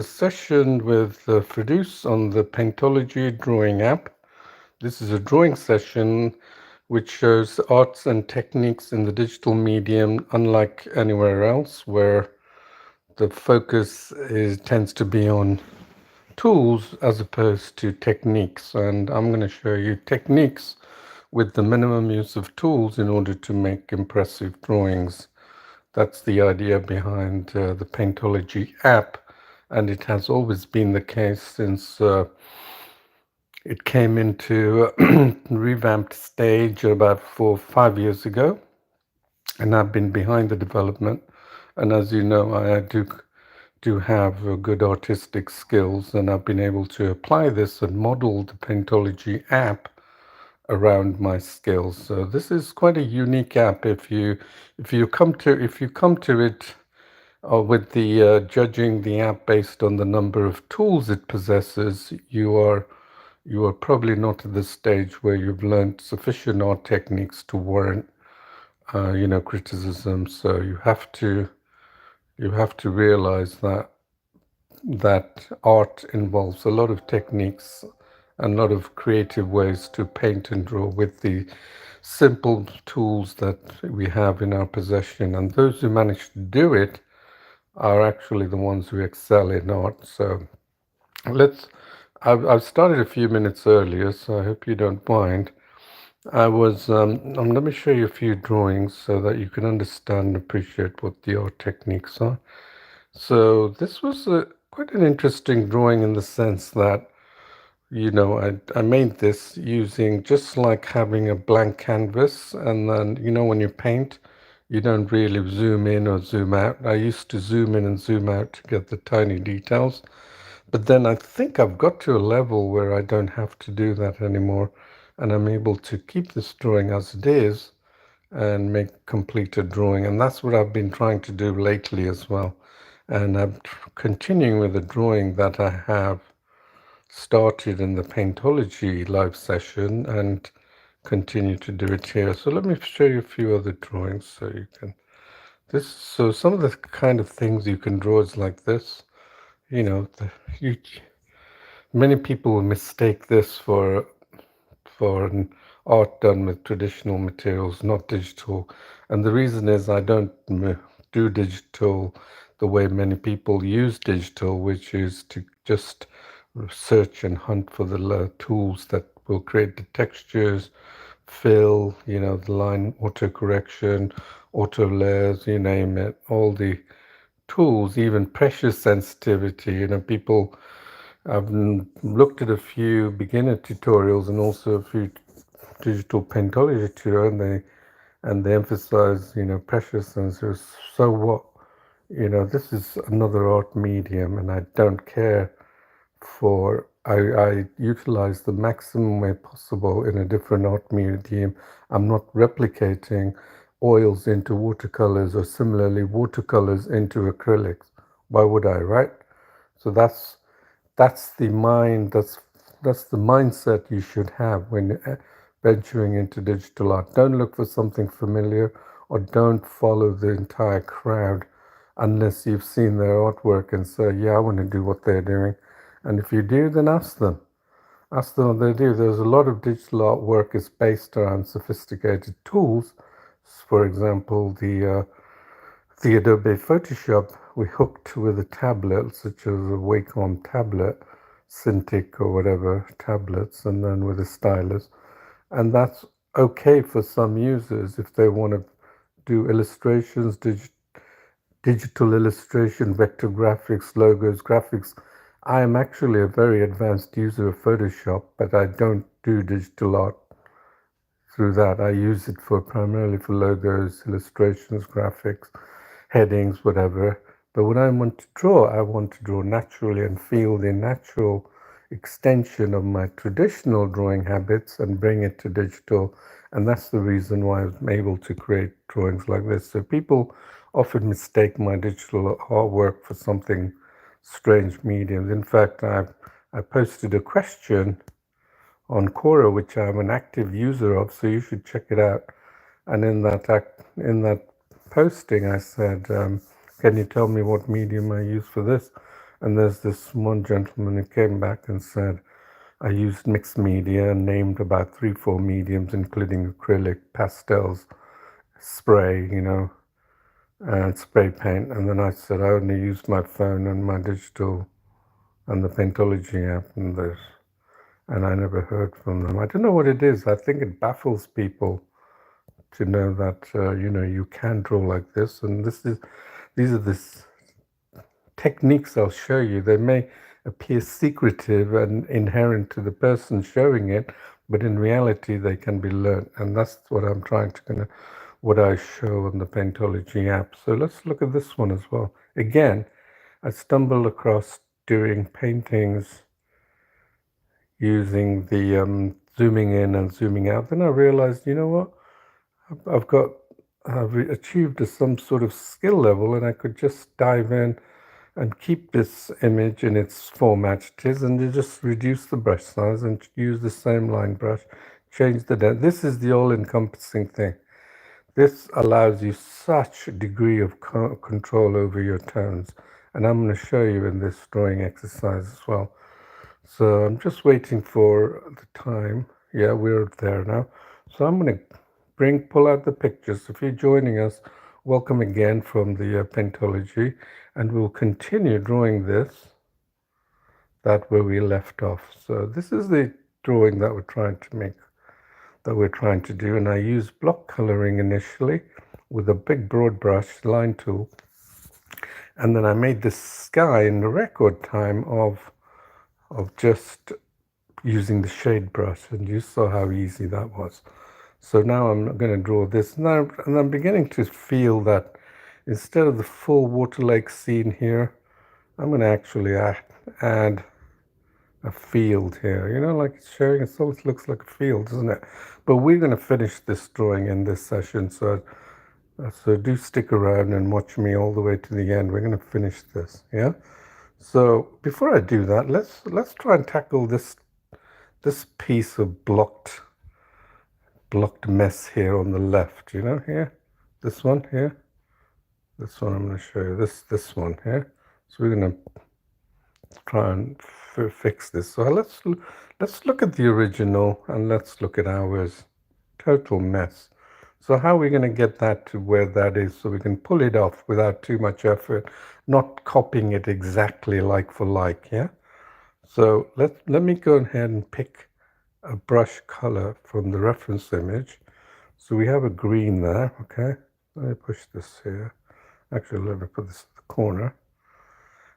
A session with Ferdouse on the Paintology drawing app. This is a drawing session which shows arts and techniques in the digital medium, unlike anywhere else, where the focus tends to be on tools as opposed to techniques. And I'm going to show you techniques with the minimum use of tools in order to make impressive drawings. That's the idea behind the Paintology app, and it has always been the case since it came into revamped stage about 4 or 5 years ago, and I've been behind the development. And as you know, I do have good artistic skills, and I've been able to apply this and model the Paintology app around my skills. So this is quite a unique app. If you come to it with the judging the app based on the number of tools it possesses, you are probably not at the stage where you've learned sufficient art techniques to warrant criticism. So you have to realize that art involves a lot of techniques and a lot of creative ways to paint and draw with the simple tools that we have in our possession. And those who manage to do it are actually the ones who excel in art. So let's. I've started a few minutes earlier, so I hope you don't mind. I was. Let me show you a few drawings so that you can understand and appreciate what the art techniques are. So this was quite an interesting drawing in the sense that I made this using just like having a blank canvas, and then when you paint, you don't really zoom in or zoom out. I used to zoom in and zoom out to get the tiny details, but then I think I've got to a level where I don't have to do that anymore, and I'm able to keep this drawing as it is and make complete a drawing. And that's what I've been trying to do lately as well. And I'm continuing with the drawing that I have started in the Paintology live session and continue to do it here. So let me show you a few other drawings so you can so some of the kind of things you can draw is like this. You know, you, many people will mistake this for an art done with traditional materials, not digital. And the reason is I don't do digital the way many people use digital, which is to just search and hunt for the tools that will create the textures, fill, the line auto correction, auto layers, you name it, all the tools, even pressure sensitivity. People, I've looked at a few beginner tutorials and also a few digital paintology tutorials, and they emphasize, pressure sensors. So what? This is another art medium, and I don't care for. I utilize the maximum way possible in a different art medium. I'm not replicating oils into watercolors or similarly watercolors into acrylics. Why would I, right? So that's the mind. That's the mindset you should have when venturing into digital art. Don't look for something familiar, or don't follow the entire crowd unless you've seen their artwork and say, yeah, I want to do what they're doing. And if you do, then ask them. Ask them what they do. There's a lot of digital artwork is based around sophisticated tools. For example, the Adobe Photoshop we hooked with a tablet, such as a Wacom tablet, Cintiq or whatever tablets, and then with a stylus. And that's okay for some users if they want to do illustrations, digital illustration, vector graphics, logos, graphics. I am actually a very advanced user of Photoshop, but I don't do digital art through that. I use it for primarily for logos, illustrations, graphics, headings, whatever. But when I want to draw naturally and feel the natural extension of my traditional drawing habits and bring it to digital. And that's the reason why I'm able to create drawings like this. So people often mistake my digital artwork for something strange mediums. In fact, I posted a question on Quora, which I'm an active user of, so you should check it out. And in that posting, I said, "Can you tell me what medium I use for this?" And there's this one gentleman who came back and said, I used mixed media and named about 3, 4 mediums, including acrylic, pastels, spray, and spray paint. And then I said, I only used my phone and my digital and the Paintology app, and I never heard from them. I don't know what it is. I think it baffles people to know that, you can draw like this. And these are this techniques I'll show you. They may appear secretive and inherent to the person showing it, but in reality they can be learnt, and that's what I'm trying to what I show on the Paintology app. So let's look at this one as well. Again, I stumbled across doing paintings using the zooming in and zooming out. Then I realized, you know what, I've achieved some sort of skill level, and I could just dive in and keep this image in its format it is, and you just reduce the brush size and use the same line brush, change the depth. This is the all-encompassing thing. This allows you such a degree of control over your tones, and I'm going to show you in this drawing exercise as well. So I'm just waiting for the time. Yeah, we're there now. So I'm going to pull out the pictures. If you're joining us, welcome again from the Paintology, and we'll continue drawing this, that where we left off. So this is the drawing that we're trying to make, that we're trying to do, and I used block coloring initially with a big broad brush line tool, and then I made this sky in the record time of just using the shade brush, and you saw how easy that was. So now I'm going to draw this now, and I'm beginning to feel that instead of the full water lake scene here, I'm going to actually add a field here, like it's showing. It always looks like a field, doesn't it? But we're going to finish this drawing in this session, so do stick around and watch me all the way to the end. We're going to finish this, yeah? So before I do that, let's try and tackle this piece of blocked mess here on the left, here, this one here, this one I'm going to show you, this one here. So we're going to try and fix this. So let's look at the original, and let's look at ours. Total mess. So how are we going to get that to where that is, so we can pull it off without too much effort, not copying it exactly like for like, yeah? So let me go ahead and pick a brush color from the reference image. So we have a green there, okay? Let me push this here. Actually, let me put this in the corner.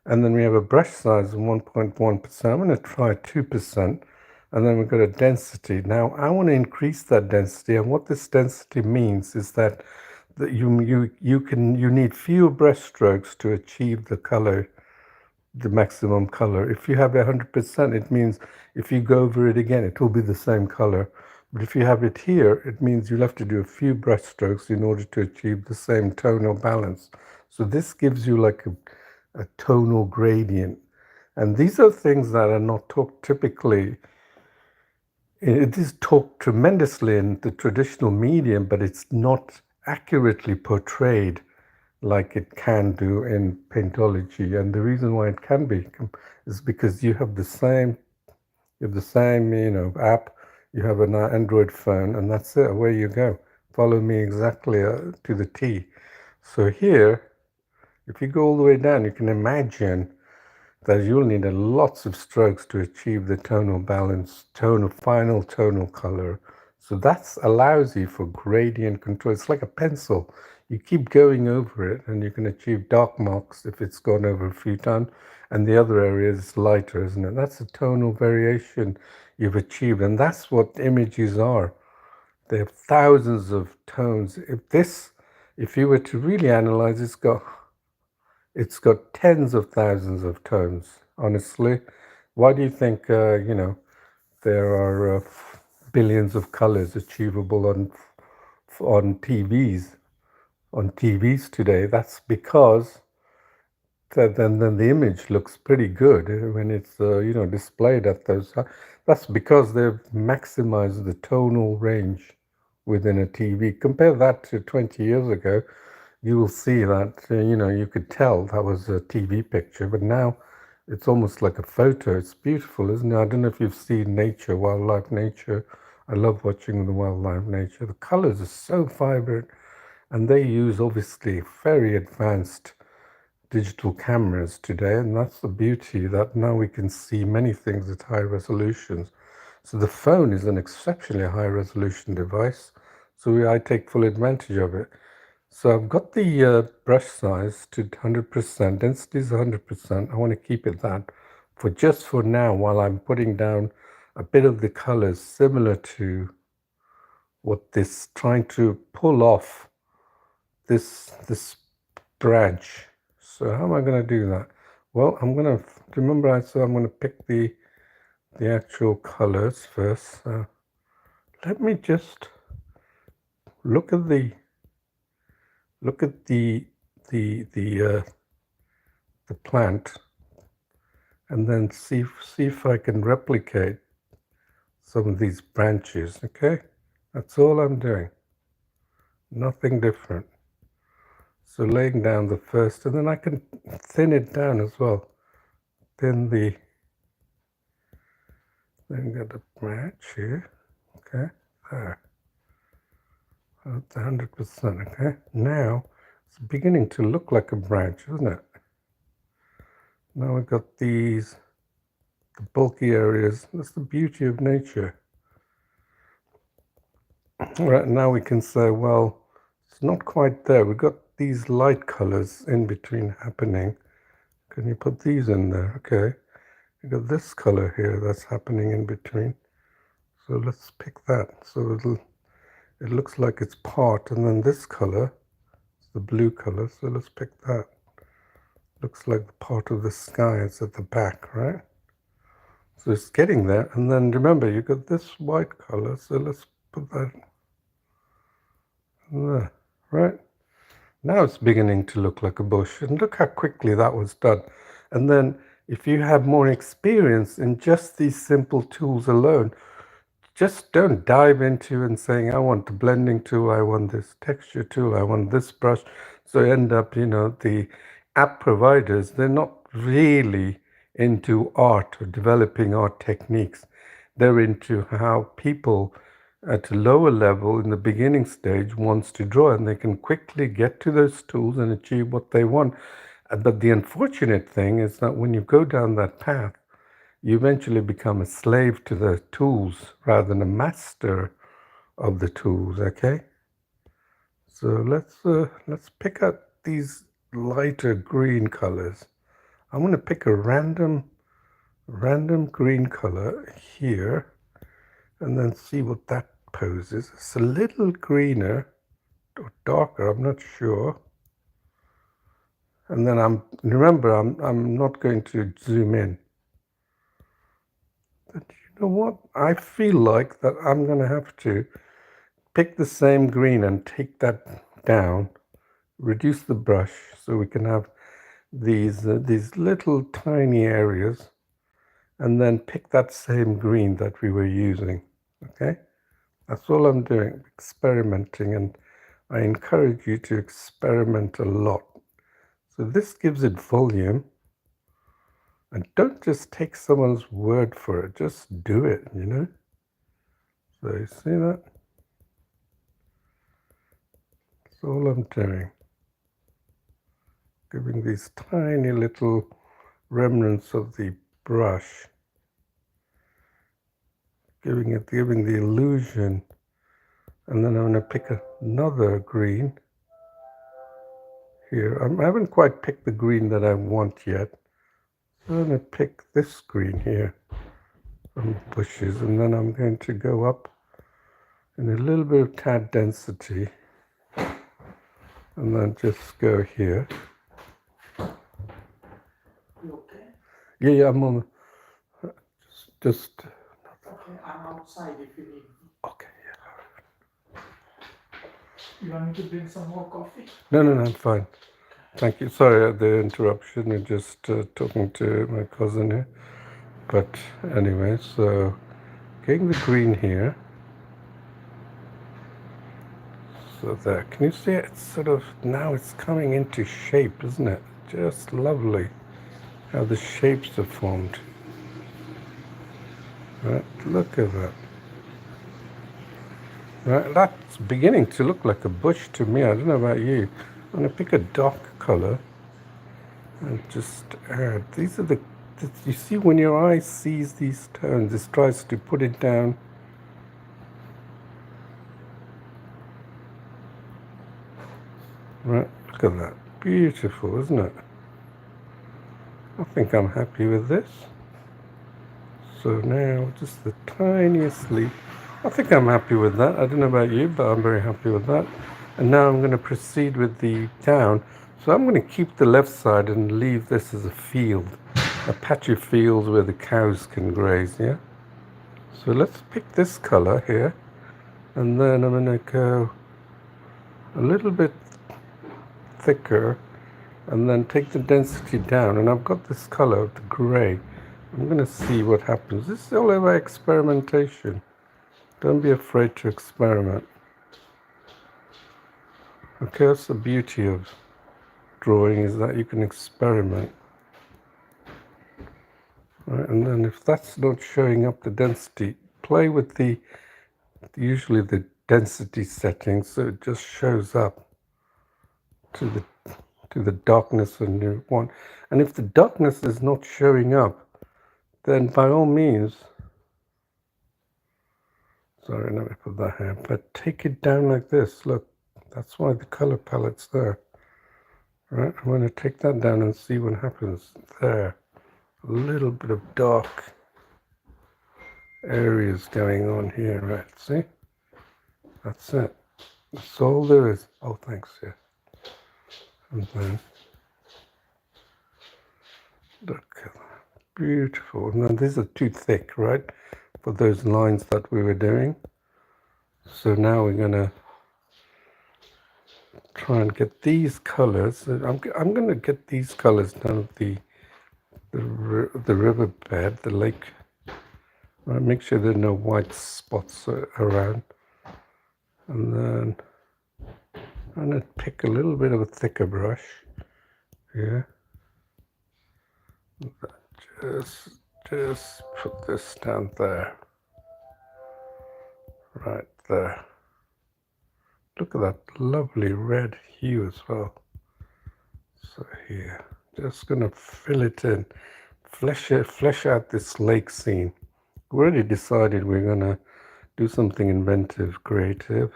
And then we have a brush size of 1.1%. I'm going to try 2%. And then we've got a density. Now, I want to increase that density. And what this density means is that you need fewer brush strokes to achieve the color, the maximum color. If you have 100%, it means if you go over it again, it will be the same color. But if you have it here, it means you'll have to do a few brush strokes in order to achieve the same tonal balance. So this gives you like a tonal gradient. And these are things that are not talked typically. It is talked tremendously in the traditional medium, but it's not accurately portrayed like it can do in Paintology. And the reason why it can be is because you have the same app, you have an Android phone, and that's it, away you go. Follow me exactly to the T. So here, if you go all the way down, you can imagine that you'll need lots of strokes to achieve the tonal balance, final tonal color. So that allows you for gradient control. It's like a pencil. You keep going over it, and you can achieve dark marks if it's gone over a few times, and the other area is lighter, isn't it? That's a tonal variation you've achieved, and that's what images are. They have thousands of tones. If you were to really analyze, it's got tens of thousands of tones. Honestly, why do you think there are billions of colors achievable on TVs today? That's because then the image looks pretty good when it's displayed at those. That's because they've maximized the tonal range within a TV. Compare that to 20 years ago, you will see that you could tell that was a TV picture, but now It's almost like a photo. It's beautiful, isn't it? I don't know if you've seen nature, wildlife nature. I love watching the wildlife nature. The colors are so vibrant, and they use obviously very advanced digital cameras today, and that's the beauty, that now we can see many things at high resolutions. So the phone is an exceptionally high resolution device, so I take full advantage of it. So I've got the brush size to 100%, density is 100%. I want to keep it that for just for now, while I'm putting down a bit of the colors similar to what this, trying to pull off this branch. So how am I going to do that? Well, I'm going to, remember I said I'm going to pick the actual colors first. Let me just look at the the the the plant, and then see if I can replicate some of these branches. Okay, that's all I'm doing, nothing different. So laying down the first, and then I can thin it down as well. Then get a branch here. Okay, there. That's 100%. Okay, now it's beginning to look like a branch, isn't it? Now we've got the bulky areas. That's the beauty of nature. Right now we can say, well, it's not quite there. We've got these light colors in between happening. Can you put these in there? Okay. We've got this color here that's happening in between. So let's pick that. So it looks like it's part, and then this color, the blue color. So let's pick that. Looks like the part of the sky. It's at the back, right? So it's getting there. And then remember, you got this white color. So let's put that there, right? Now it's beginning to look like a bush. And look how quickly that was done. And then if you have more experience in just these simple tools alone, just don't dive into and saying, I want the blending tool, I want this texture tool, I want this brush. So end up, the app providers, they're not really into art or developing art techniques. They're into how people at a lower level in the beginning stage wants to draw, and they can quickly get to those tools and achieve what they want. But the unfortunate thing is that when you go down that path, you eventually become a slave to the tools rather than a master of the tools. Okay, so let's pick up these lighter green colors. I'm going to pick a random green color here, and then see what that poses. It's a little greener or darker, I'm not sure. And then remember I'm not going to zoom in. But you know what? I feel like that I'm going to have to pick the same green and take that down, reduce the brush so we can have these little tiny areas, and then pick that same green that we were using. Okay, that's all I'm doing, experimenting, and I encourage you to experiment a lot. So this gives it volume, and don't just take someone's word for it, just do it, So you see that? That's all I'm doing. Giving these tiny little remnants of the brush, giving the illusion. And then I'm going to pick another green here. I haven't quite picked the green that I want yet. So I'm going to pick this green here from bushes, and then I'm going to go up in a little bit of tad density, and then just go here. You okay? Yeah, I'm on. Just. Okay, I'm outside if you need me. Okay, yeah. You want me to bring some more coffee? No, I'm fine. Thank you. Sorry the interruption. I'm just talking to my cousin here. But anyway, so getting the green here. So there, can you see it? It's sort of, now it's coming into shape, isn't it? Just lovely. how the shapes are formed. Right, look at that. Right, that's beginning to look like a bush to me. I don't know about you. I'm going to pick a dark color and just add. These are the, you see when your eye sees these tones, it tries to put it down. Right, look at that. Beautiful, isn't it? I think I'm happy with this. So now just the tiniest leaf. I think I'm happy with that. I don't know about you, but I'm very happy with that. And now I'm going to proceed with the down. So I'm going to keep the left side and leave this as a field, a patch of fields where the cows can graze, yeah? So let's pick this color here, and then I'm going to go a little bit thicker, and then take the density down. And I've got this color of the gray. I'm going to see what happens. This is all about experimentation. Don't be afraid to experiment. Okay, that's the beauty of drawing, is that you can experiment. Right, and then if that's not showing up the density, play with the usually the density settings so it just shows up to the darkness and you want. And if the darkness is not showing up, then by all means, sorry, let me put that here, but take it down like this. Look, that's why the color palette's there. Right, I'm going to take that down and see what happens there. A little bit of dark areas going on here, right? See? That's it. That's all there is. Oh, thanks, yeah. And then, look at that. Beautiful. Now, these are too thick, right? For those lines that we were doing. So now we're going to try and get these colors. I'm going to get these colors down at the riverbed, the lake. Right, make sure there are no white spots around. And then I'm going to pick a little bit of a thicker brush here. Just put this down there. Right there. Look at that lovely red hue as well. So here, just going to fill it in. Flesh out this lake scene. We already decided we're going to do something inventive, creative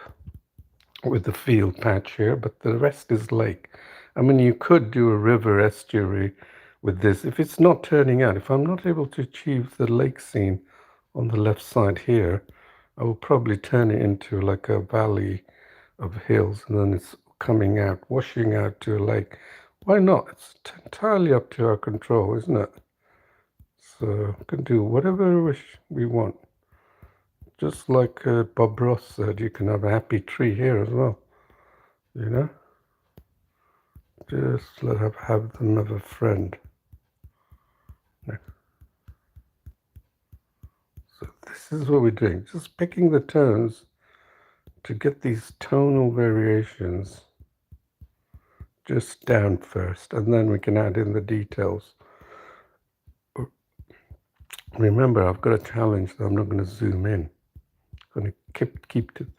with the field patch here, but the rest is lake. I mean, you could do a river estuary with this. If it's not turning out, if I'm not able to achieve the lake scene on the left side here, I will probably turn it into like a valley of hills, and then it's coming out, washing out to a lake. Why not? It's entirely up to our control, isn't it? So we can do whatever we want. Just like Bob Ross said, you can have a happy tree here as well, you know? Just have them have a friend. So this is what we're doing, just picking the tones to get these tonal variations just down first, and then we can add in the details. Remember, I've got a challenge that I'm not going to zoom in. I'm going to keep to this.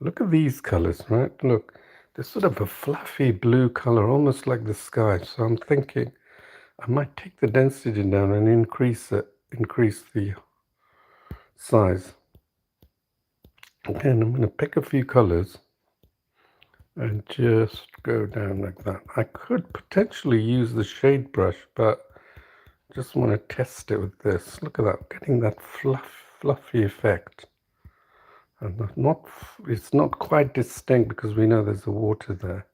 Look at these colors, right? Look, there's sort of a fluffy blue color, almost like the sky. So I'm thinking I might take the density down and increase the size. Again, I'm going to pick a few colors and just go down like that. I could potentially use the shade brush, but just want to test it with this. Look at that, getting that fluffy effect. And it's not quite distinct because we know there's the water there.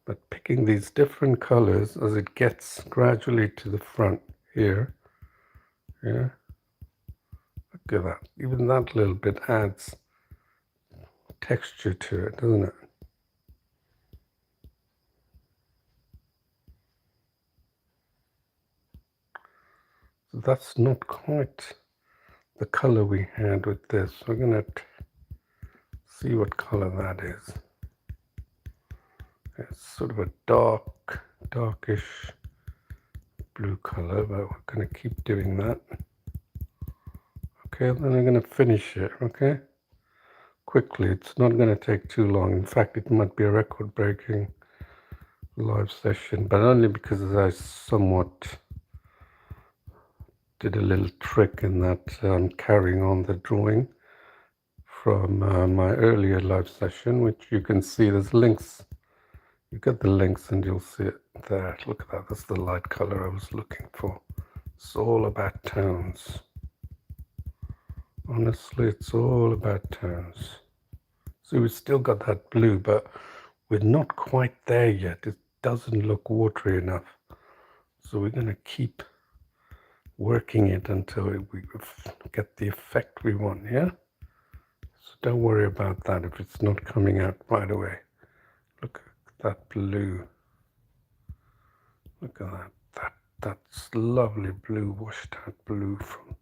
But picking these different colors as it gets gradually to the front here. Yeah. Look at that. Even that little bit adds texture to it, doesn't it? So that's not quite the color we had with this. We're going to see what color that is. It's sort of a darkish blue color, but we're going to keep doing that. Okay, then I'm going to finish it, okay? Quickly, it's not going to take too long. In fact, it might be a record-breaking live session, but only because I somewhat did a little trick in that I'm carrying on the drawing from my earlier live session, which you can see there's links. You get the links and you'll see it there. Look at that, that's the light color I was looking for. It's all about tones. Honestly, it's all about tones. So we've still got that blue, but we're not quite there yet. It doesn't look watery enough. So we're going to keep working it until we get the effect we want, yeah? So don't worry about that if it's not coming out right away. Look at that blue. Look at that. That's lovely blue, washed out blue from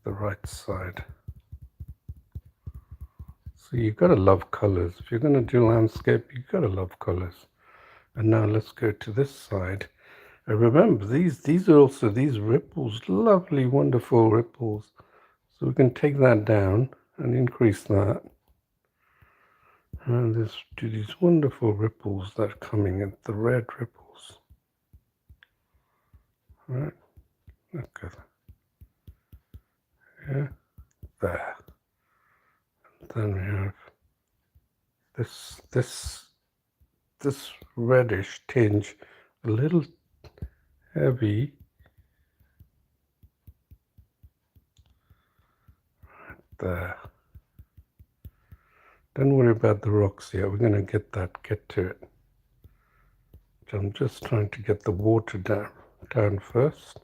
the right side. So you've got to love colors. If you're going to do landscape, you've got to love colors. And now let's go to this side. And remember, these are also these ripples, lovely, wonderful ripples. So we can take that down and increase that. And let's do these wonderful ripples that are coming in, the red ripples. Right, look at that. Yeah, there. And then we have this reddish tinge, a little heavy. Right there. Don't worry about the rocks yet. We're going to get to it. So I'm just trying to get the water down first.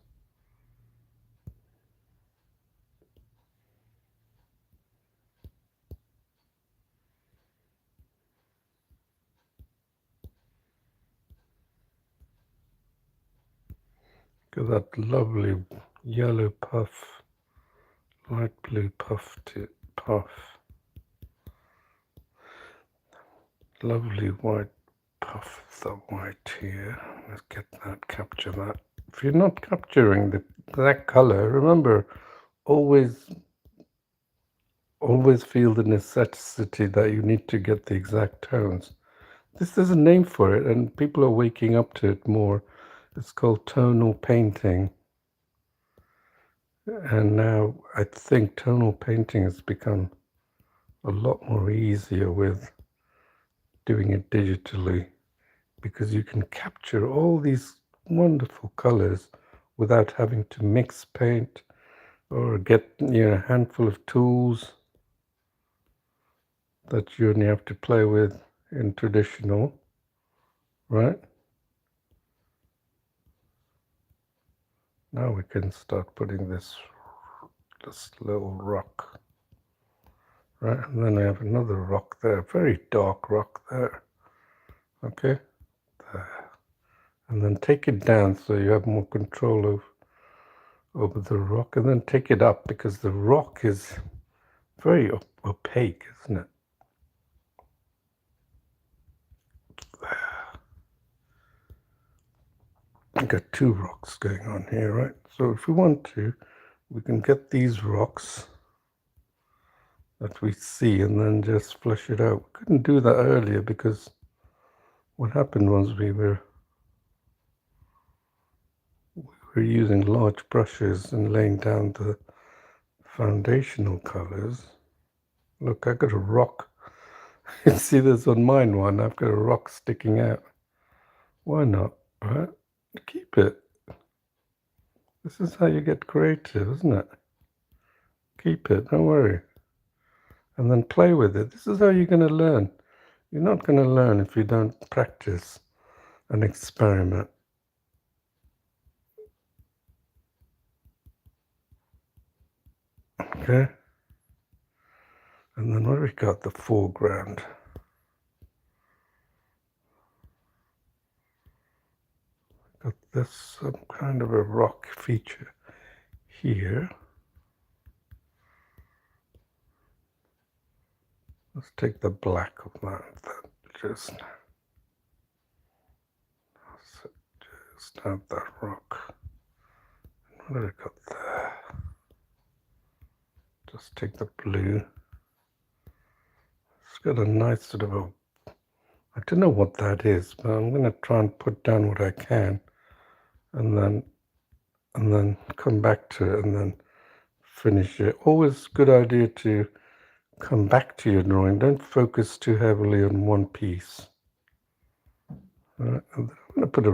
Look at that lovely yellow puff, light blue puff. Lovely white puff of the white here. Let's get that, capture that. If you're not capturing that color, remember, always feel the necessity that you need to get the exact tones. This is a name for it, and people are waking up to it more. It's called tonal painting. And now I think tonal painting has become a lot more easier with doing it digitally, because you can capture all these wonderful colors without having to mix paint or get a handful of tools that you only have to play with in traditional, right? Now we can start putting this little rock, right? And then I have another rock there, very dark rock there, okay? There. And then take it down so you have more control over the rock, and then take it up because the rock is very opaque, isn't it? I've got two rocks going on here, right? So if we want to, we can get these rocks that we see and then just flush it out. We couldn't do that earlier because what happened was we were using large brushes and laying down the foundational colors. Look, I got a rock. You see this on mine one, I've got a rock sticking out. Why not, right? Keep it. This is how you get creative, isn't it? Keep it, don't worry. And then play with it. This is how you're going to learn. You're not going to learn if you don't practice and experiment. Okay? And then what have we got? The foreground. Got this some kind of a rock feature. here. Let's take the black of that. Just have that rock. What have I got there? Just take the blue. It's got a nice sort of I don't know what that is, but I'm going to try and put down what I can, and then come back to it, and then finish it. Always good idea to come back to your drawing. Don't focus too heavily on one piece. And I'm going to put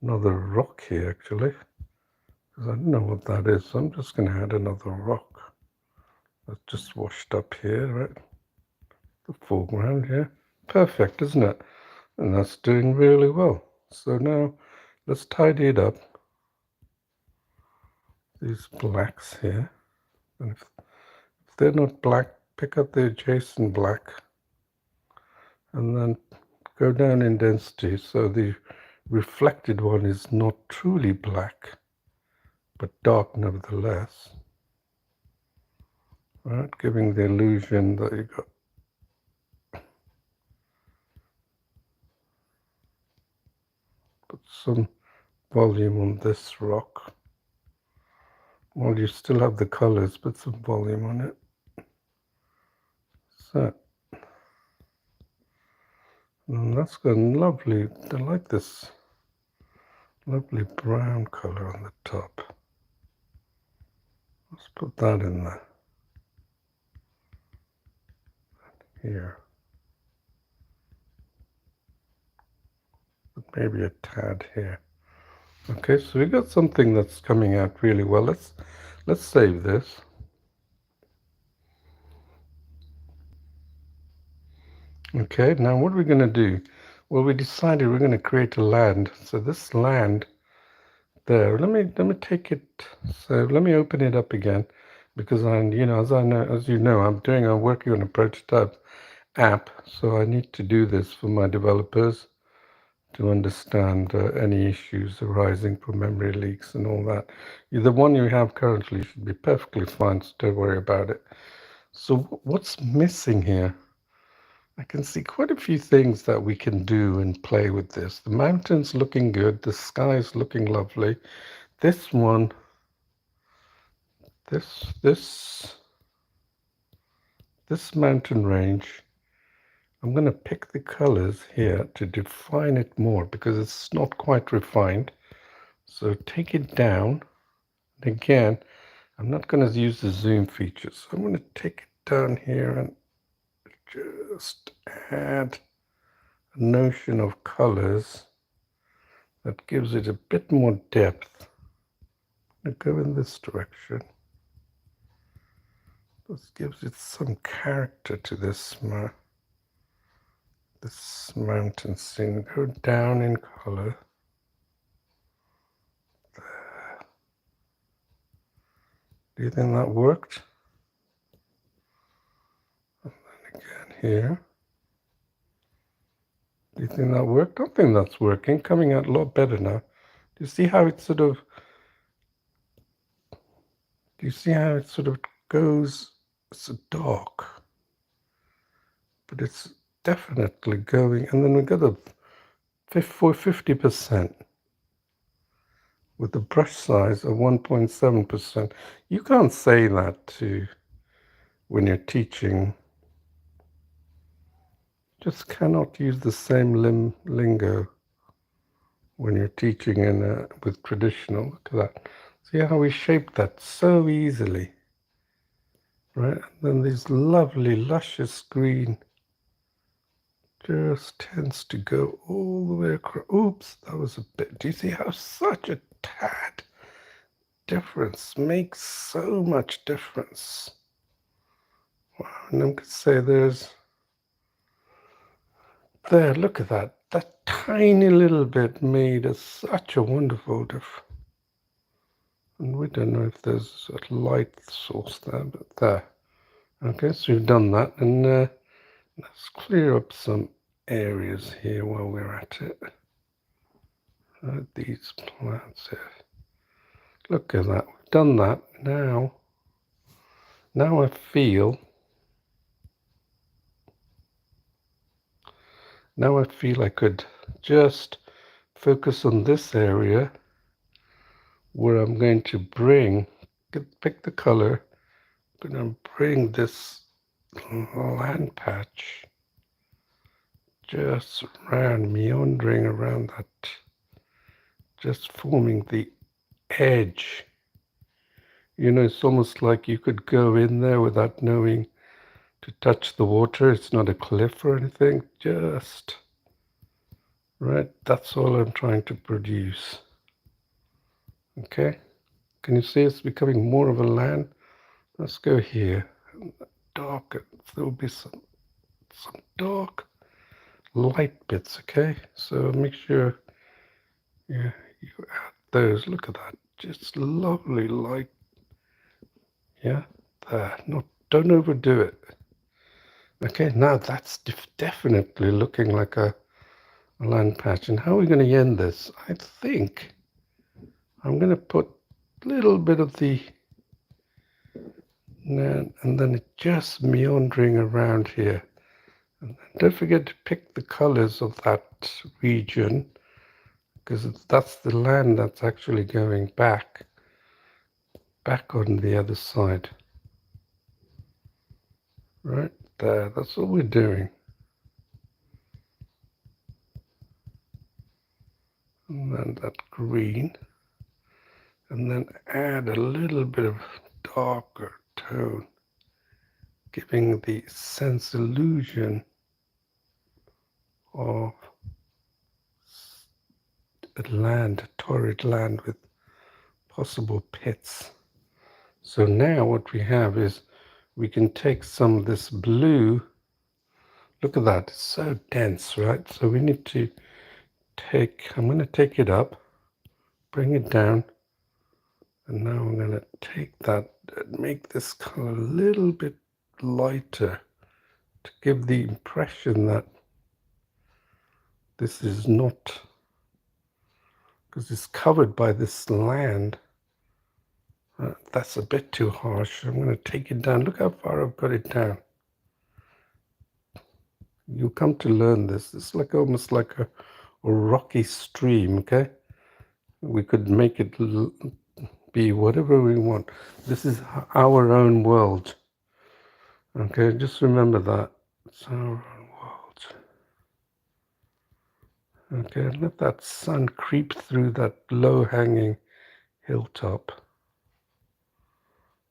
another rock here, actually, because I don't know what that is. So I'm just going to add another rock. That's just washed up here, right? The foreground here. Perfect, isn't it? And that's doing really well. So now let's tidy it up. These blacks here. And if they're not black, pick up the adjacent black and then go down in density so the reflected one is not truly black but dark nevertheless. Right, giving the illusion that you got put some volume on this rock. While you still have the colors, put some volume on it. So, and that's got lovely, I like this lovely brown color on the top. Let's put that in there. Here. But maybe a tad here. Okay, so we got something that's coming out really well. Let's save this. Okay, now what are we going to do? Well, we decided we're going to create a land. So this land there, let me take it. So let me open it up again, because I'm working on a prototype app, so I need to do this for my developers to understand any issues arising from memory leaks and all that. The one you have currently should be perfectly fine, so don't worry about it. So what's missing here? I can see quite a few things that we can do and play with this. The mountain's looking good, the sky's looking lovely. This one, this mountain range, I'm going to pick the colors here to define it more because it's not quite refined. So take it down. And again, I'm not going to use the zoom feature. So I'm going to take it down here and just add a notion of colors that gives it a bit more depth. I'm going to go in this direction. This gives it some character to this mountain scene. Go down in color. There. Do you think that worked? And then again here. Do you think that worked? I think that's working. Coming out a lot better now. Do you see how it sort of goes? It's dark, but it's definitely going. And then we got a 50% with the brush size of 1.7%. You can't say that when you're teaching. Just cannot use the same lingo when you're teaching with traditional. Look at that. See how we shaped that so easily, right? And then this lovely luscious green just tends to go all the way across. Oops, that was a bit. Do you see how such a tad difference makes so much difference? Wow, and I could say there, look at that. That tiny little bit made such a wonderful difference. And we don't know if there's a light source there, but there. Okay, so we've done that. And let's clear up some areas here while we're at it. These plants here. Look at that. We've done that, now I feel I could just focus on this area where I'm going to pick the color, I'm going to bring this land patch just round, meandering around that, just forming the edge. You know, it's almost like you could go in there without knowing to touch the water. It's not a cliff or anything, just right. That's all I'm trying to produce. Okay, can you see it's becoming more of a land? Let's go here. Dark. There will be some dark light bits. Okay, so make sure you add those. Look at that, just lovely light. Yeah, there. Not, don't overdo it. Okay, now that's definitely looking like a land patch. And how are we going to end this? I think I'm going to put a little bit of the, and then it just meandering around here. And don't forget to pick the colors of that region, because that's the land that's actually going back on the other side. Right there, that's all we're doing. And then that green, and then add a little bit of darker tone, giving the sense illusion of a land, a torrid land with possible pits. So now what we have is we can take some of this blue. Look at that, it's so dense, right? So we need to I'm going to take it up, bring it down, and now I'm going to take that and make this color a little bit lighter to give the impression that this is not, because it's covered by this land. That's a bit too harsh. I'm going to take it down. Look how far I've got it down. You'll come to learn this. It's like almost like a rocky stream, okay? We could make it be whatever we want. This is our own world. Okay, just remember that. It's our own world. Okay, let that sun creep through that low-hanging hilltop.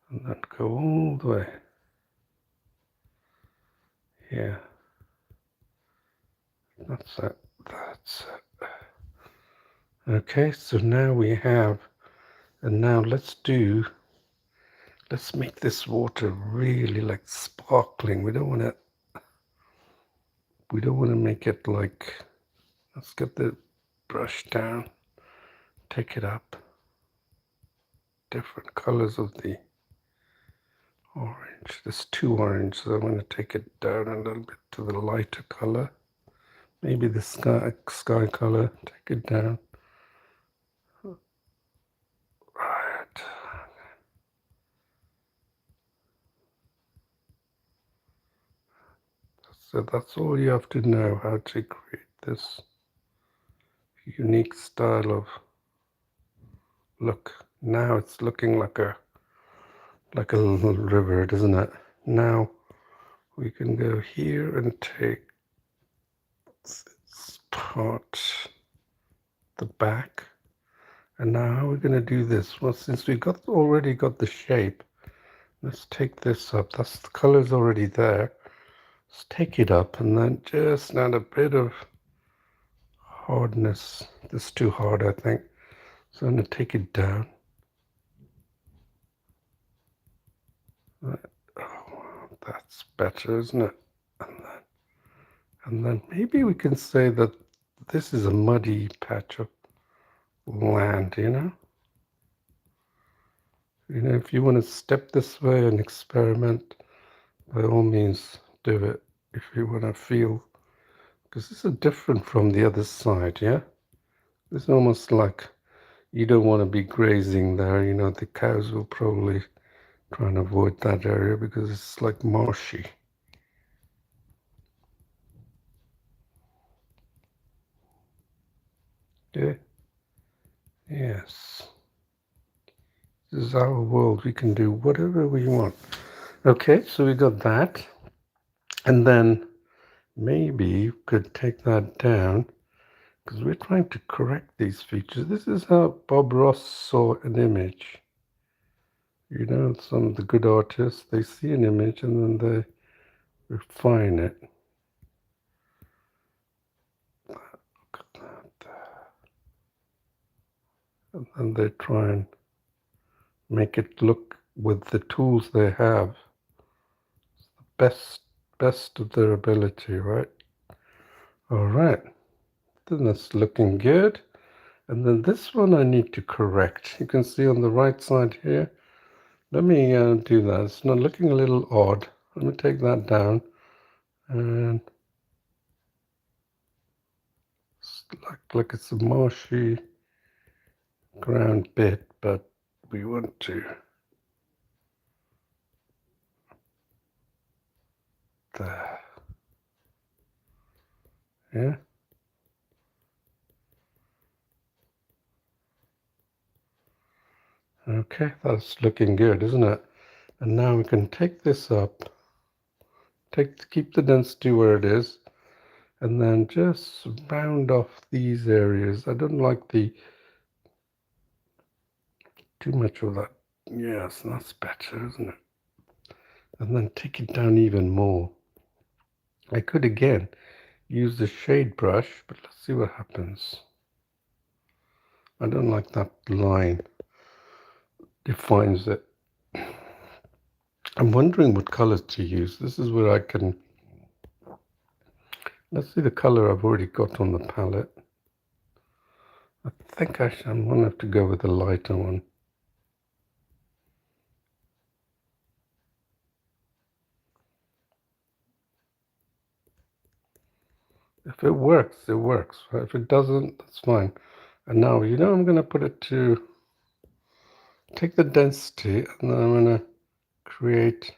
And then go all the way. Yeah. That's it. That's it. Okay, so now we have, and now let's make this water really like sparkling. We don't want to make it like, let's get the brush down, take it up. Different colors of the orange. There's two orange, so I'm going to take it down a little bit to the lighter color. Maybe the sky color, take it down. Right. So that's all you have to know, how to create this unique style of look. Now it's looking like a little river, doesn't it? Now we can go here and take this part, the back. And now how are we going to do this? Well, since we already got the shape, let's take this up. That's the color's already there. Let's take it up and then just add a bit of hardness. This is too hard, I think. So I'm going to take it down. Right. Oh, that's better, isn't it? And then maybe we can say that this is a muddy patch of land, you know? You know, if you want to step this way and experiment, by all means do it. If you want to feel, because this is different from the other side, yeah? It's almost like You don't want to be grazing there. You know, the cows will probably try and avoid that area because it's like marshy. Yeah. Yes. This is our world. We can do whatever we want. Okay, so we got that. And then maybe you could take that down because we're trying to correct these features. This is how Bob Ross saw an image. You know, some of the good artists, they see an image and then they refine it. Look at that. And they try and make it look with the tools they have best of their ability, right? All right, then that's looking good. And then this one I need to correct. You can see on the right side here. Let me do that. It's not looking a little odd. Let me take that down and it's like it's a marshy ground bit, but we want to there. Yeah. Okay, that's looking good, isn't it? And now we can take this up, keep the density where it is, and then just round off these areas. I don't like the too much of that. Yes, that's better, isn't it? And then take it down even more. I could again use the shade brush, but let's see what happens. I don't like that line. Defines it. I'm wondering what colors to use. This is where I can. Let's see the color I've already got on the palette. I think I'm going to have to go with the lighter one. If it works, it works. If it doesn't, that's fine. And now, you know, I'm going to put it to take the density and then I'm going to create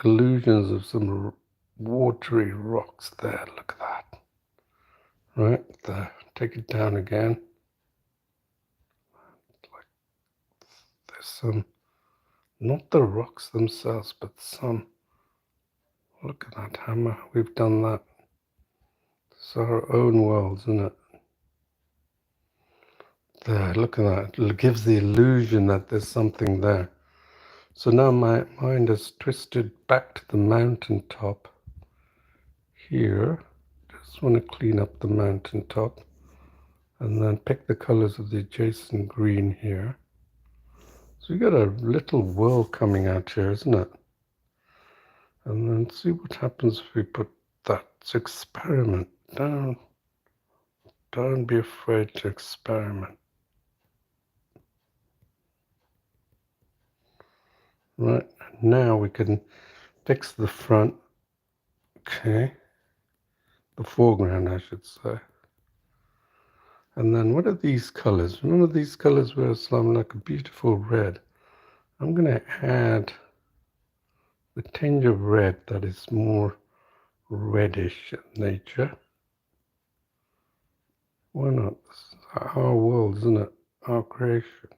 illusions of some watery rocks there. Look at that. Right there. Take it down again. Like there's some, not the rocks themselves, but some. Look at that hammer. We've done that. It's our own world, isn't it? There, look at that. It gives the illusion that there's something there. So now my mind is twisted back to the mountain top here. Just want to clean up the mountain top and then pick the colors of the adjacent green here. So we got a little world coming out here, isn't it? And then see what happens if we put that. It's experiment. Don't be afraid to experiment. Right, now we can fix the front. Okay, the foreground, I should say. And then what are these colors? Remember these colors were like a beautiful red. I'm going to add the tinge of red that is more reddish in nature. Why not? This is our world, isn't it? Our creation.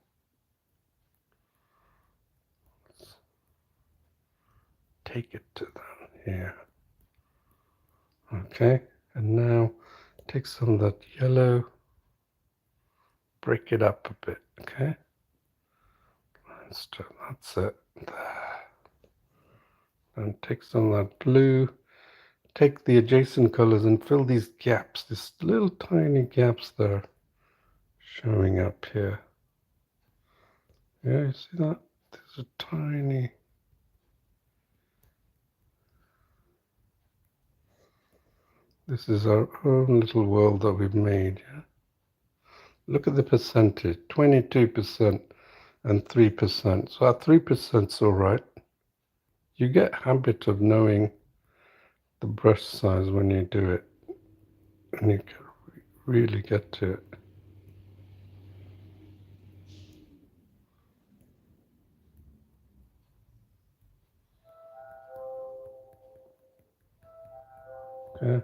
Let's take it to them here. Okay, and now take some of that yellow, break it up a bit, okay? That's it. There. And take some of that blue, take the adjacent colors and fill these gaps, these little tiny gaps there showing up here. Yeah, you see that? There's a tiny. This is our own little world that we've made. Yeah? Look at the percentage, 22% and 3%. So our 3%'s all right. You get habit of knowing the brush size when you do it, and you can really get to it. Okay.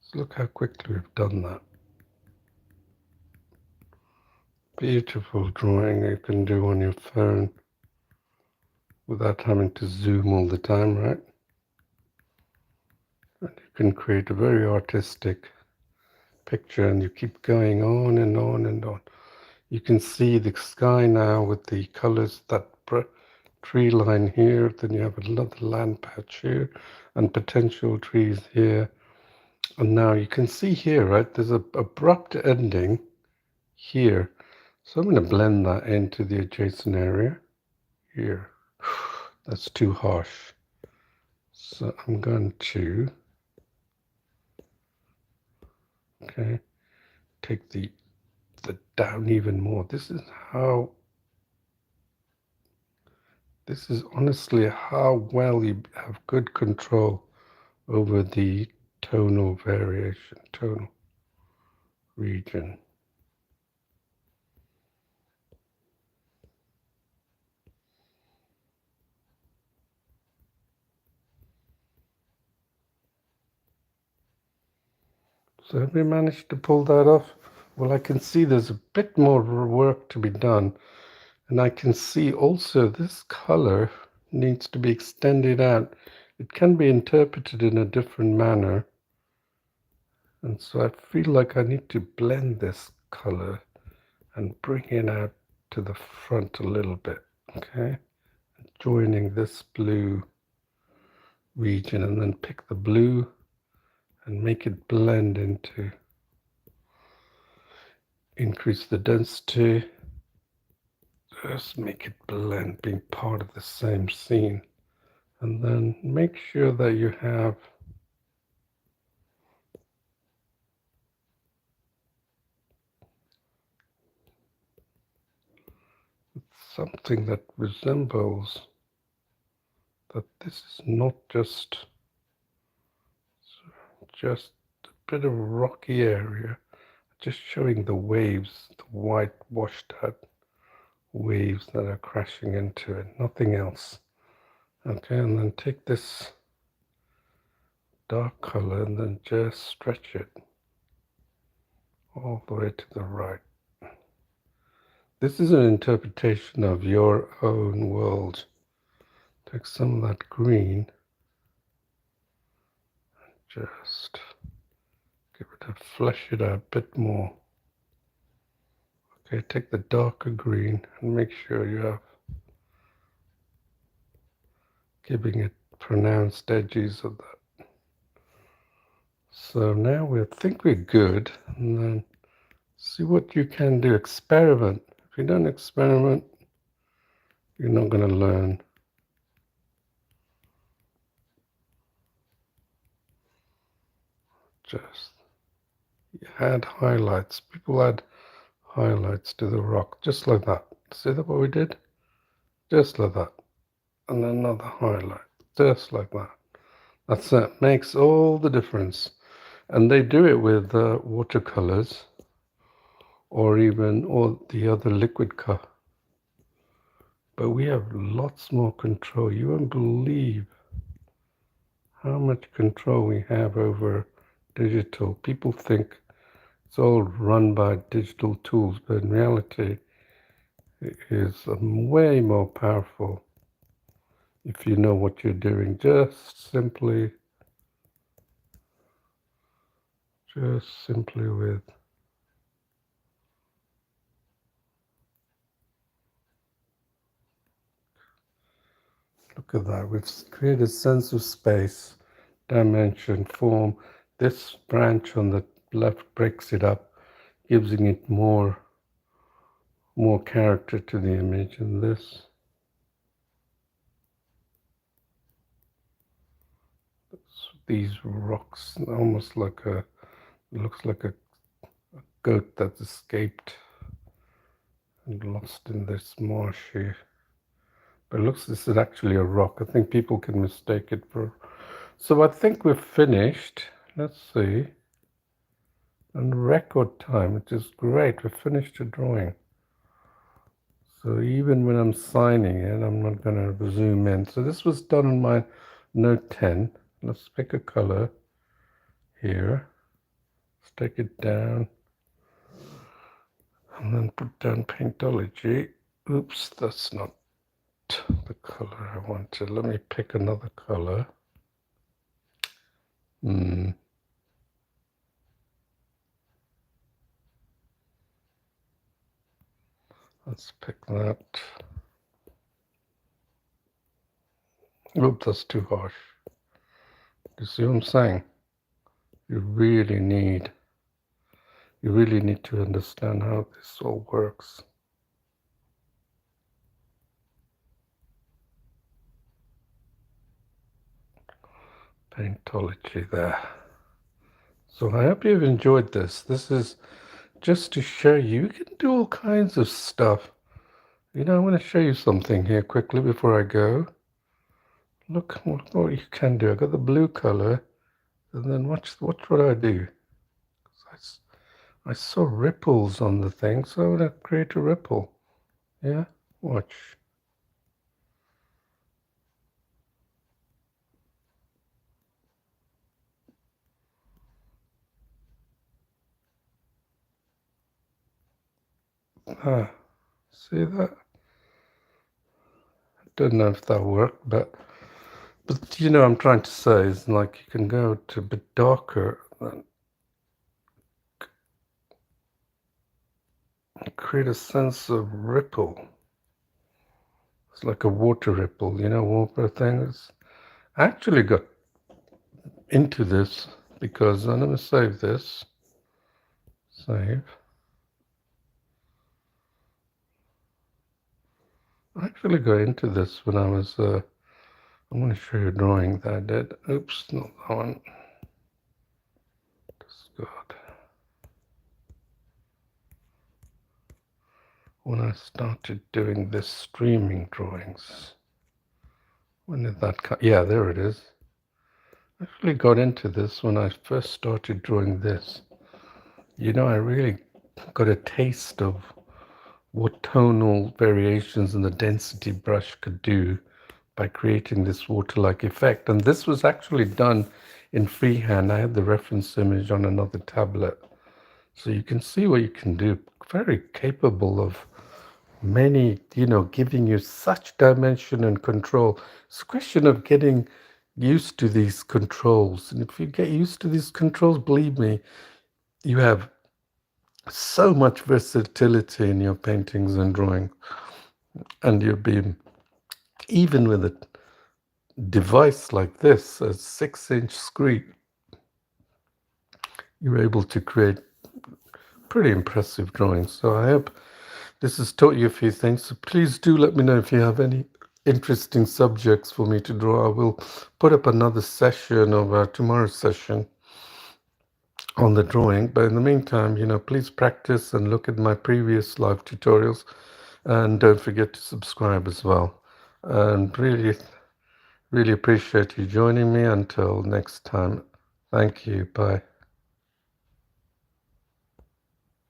So look how quickly we've done that. Beautiful drawing you can do on your phone without having to zoom all the time, right? And you can create a very artistic picture and you keep going on and on and on. You can see the sky now with the colors, that tree line here, then you have another land patch here and potential trees here. And now you can see here, right, there's an abrupt ending here. So I'm going to blend that into the adjacent area here. That's too harsh. So I'm going to, okay, take the down even more. This is honestly how well you have good control over the tonal variation, tonal region. So have we managed to pull that off? Well, I can see there's a bit more work to be done. And I can see also this color needs to be extended out. It can be interpreted in a different manner. And so I feel like I need to blend this color and bring it out to the front a little bit. Okay. Joining this blue region and then pick the blue and make it blend into, increase the density, just make it blend, being part of the same scene. And then make sure that you have something that resembles that this is not just a bit of a rocky area, just showing the waves, the white washed out waves that are crashing into it, nothing else. Okay, and then take this dark color and then just stretch it all the way to the right. This is an interpretation of your own world. Take some of that green and just give it a flesh it out a bit more. Okay, take the darker green and make sure you have giving it pronounced edges of that. So now we think we're good, and then see what you can do. Experiment. If you don't experiment, you're not going to learn. Just add highlights. People add highlights to the rock, just like that. See that what we did? Just like that. And another highlight, just like that. That's it. Makes all the difference. And they do it with watercolors or even all the other liquid color. But we have lots more control. You won't believe how much control we have over digital. People think it's all run by digital tools, but in reality, it is way more powerful if you know what you're doing. Just simply with look at that. We've created a sense of space, dimension, form. This branch on the left breaks it up, giving it more character to the image. And this, these rocks, almost like looks like a goat that's escaped and lost in this marsh here. But it looks, this is actually a rock. I think people can mistake it for. So I think we're finished. Let's see. And record time, which is great. We finished the drawing. So even when I'm signing it, I'm not going to zoom in. So this was done on my Note 10. Let's pick a color here. Let's take it down and then put down Paintology. Oops, that's not the color I wanted. Let me pick another color. Let's pick that. Oops, that's too harsh. You see what I'm saying? You really need to understand how this all works. Paintology there. So I hope you've enjoyed this. This is just to show you can do all kinds of stuff. You know, I want to show you something here quickly before I go. Look what you can do. I got the blue color, and then watch what I do. I saw ripples on the thing, so I'm going to create a ripple. Yeah, watch. Ah, see that? Don't know if that worked, but you know, I'm trying to say is like you can go to a bit darker and create a sense of ripple. It's like a water ripple, you know, water things. I actually got into this because I'm going to save this. Save. I actually got into this when I was, I'm going to show you a drawing that I did. Oops, not that one. Discard. When I started doing this streaming drawings. When did that come? Yeah, there it is. I actually got into this when I first started drawing this. You know, I really got a taste of what tonal variations in the density brush could do by creating this water-like effect. And this was actually done in freehand. I had the reference image on another tablet. So you can see what you can do. Very capable of many, you know, giving you such dimension and control. It's a question of getting used to these controls. And if you get used to these controls, believe me, you have so much versatility in your paintings and drawing. And you'll be, even with a device like this, a 6-inch screen, you're able to create pretty impressive drawings. So I hope this has taught you a few things. So please do let me know if you have any interesting subjects for me to draw. I will put up another session of our tomorrow's session on the drawing. But in the meantime, you know, please practice and look at my previous live tutorials. And don't forget to subscribe as well. And really appreciate you joining me. Until next time. Thank you. Bye.